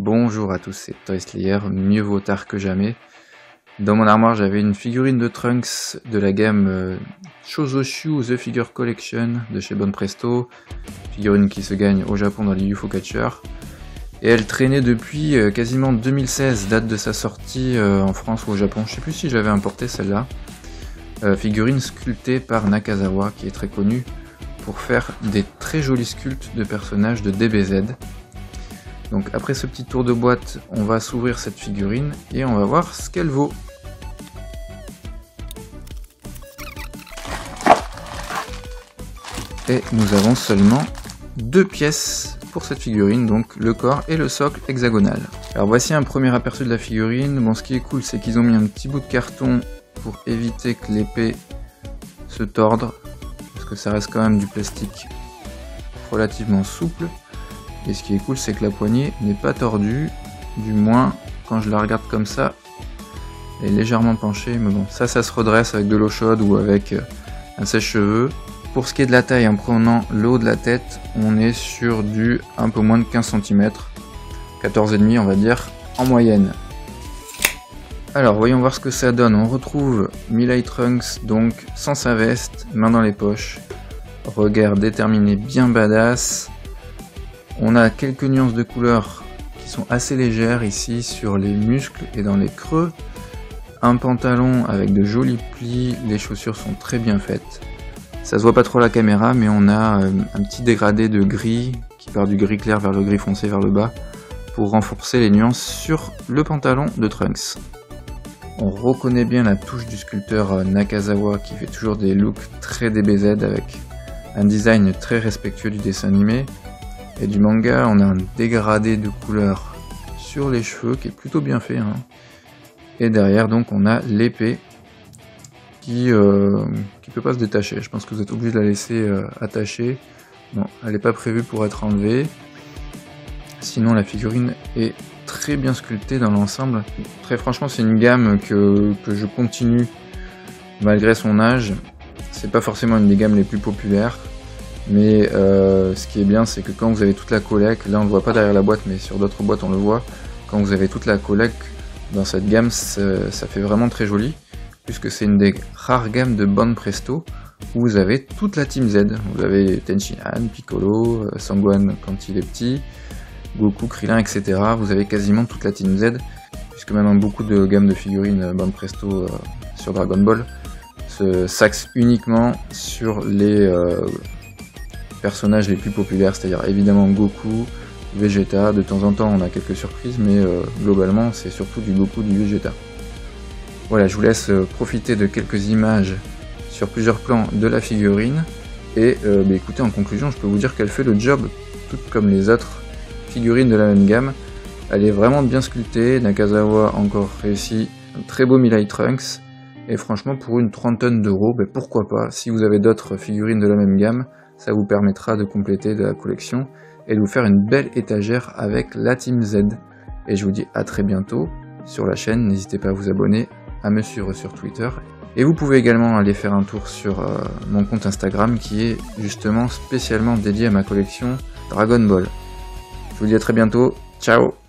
Bonjour à tous, c'est Toy Slayer, mieux vaut tard que jamais. Dans mon armoire, j'avais une figurine de Trunks de la gamme Shozoshu The Figure Collection de chez Bon Presto, figurine qui se gagne au Japon dans les UFO Catcher. Et elle traînait depuis quasiment 2016, date de sa sortie en France ou au Japon. Je sais plus si j'avais importé celle-là. Figurine sculptée par Nakazawa, qui est très connu pour faire des très jolis sculptes de personnages de DBZ. Donc après ce petit tour de boîte, on va s'ouvrir cette figurine et on va voir ce qu'elle vaut. Et nous avons seulement 2 pièces pour cette figurine, donc le corps et le socle hexagonal. Alors voici un premier aperçu de la figurine. Bon, ce qui est cool, c'est qu'ils ont mis un petit bout de carton pour éviter que l'épée se torde, parce que ça reste quand même du plastique relativement souple. Et ce qui est cool, c'est que la poignée n'est pas tordue, du moins quand je la regarde comme ça, elle est légèrement penchée, mais bon, ça se redresse avec de l'eau chaude ou avec un sèche-cheveux. Pour ce qui est de la taille, en prenant le haut de la tête, on est sur du un peu moins de 15 cm, 14,5 on va dire, en moyenne. Alors voyons voir ce que ça donne. On retrouve Melee Trunks, donc sans sa veste, main dans les poches, regard déterminé bien badass. On a quelques nuances de couleurs qui sont assez légères ici sur les muscles et dans les creux. Un pantalon avec de jolis plis, les chaussures sont très bien faites. Ça se voit pas trop à la caméra, mais on a un petit dégradé de gris qui part du gris clair vers le gris foncé vers le bas pour renforcer les nuances sur le pantalon de Trunks. On reconnaît bien la touche du sculpteur Nakazawa qui fait toujours des looks très DBZ avec un design très respectueux du dessin animé. Et du manga, on a un dégradé de couleur sur les cheveux qui est plutôt bien fait. Et derrière, donc, on a l'épée qui peut pas se détacher. Je pense que vous êtes obligé de la laisser attachée. Non, elle n'est pas prévue pour être enlevée. Sinon, la figurine est très bien sculptée dans l'ensemble. Très franchement, c'est une gamme que je continue malgré son âge. C'est pas forcément une des gammes les plus populaires. Mais ce qui est bien, c'est que quand vous avez toute la collecte, là on ne le voit pas derrière la boîte, mais sur d'autres boîtes on le voit, quand vous avez toute la collecte dans cette gamme, ça fait vraiment très joli, puisque c'est une des rares gammes de Bon Presto où vous avez toute la Team Z. Vous avez Tenshinhan, Piccolo, Sangohan quand il est petit, Goku, Krillin, etc. Vous avez quasiment toute la Team Z, puisque maintenant beaucoup de gammes de figurines Bon Presto sur Dragon Ball s'axent uniquement sur les personnages les plus populaires, c'est-à-dire évidemment Goku, Vegeta, de temps en temps on a quelques surprises, mais globalement c'est surtout du Goku, du Vegeta. Voilà, je vous laisse profiter de quelques images sur plusieurs plans de la figurine, et écoutez, en conclusion, je peux vous dire qu'elle fait le job, tout comme les autres figurines de la même gamme. Elle est vraiment bien sculptée, Nakazawa a encore réussi un très beau Melee Trunks, et franchement pour une trentaine d'euros, pourquoi pas, si vous avez d'autres figurines de la même gamme, ça vous permettra de compléter de la collection et de vous faire une belle étagère avec la Team Z. Et je vous dis à très bientôt sur la chaîne, n'hésitez pas à vous abonner, à me suivre sur Twitter. Et vous pouvez également aller faire un tour sur mon compte Instagram qui est justement spécialement dédié à ma collection Dragon Ball. Je vous dis à très bientôt, ciao!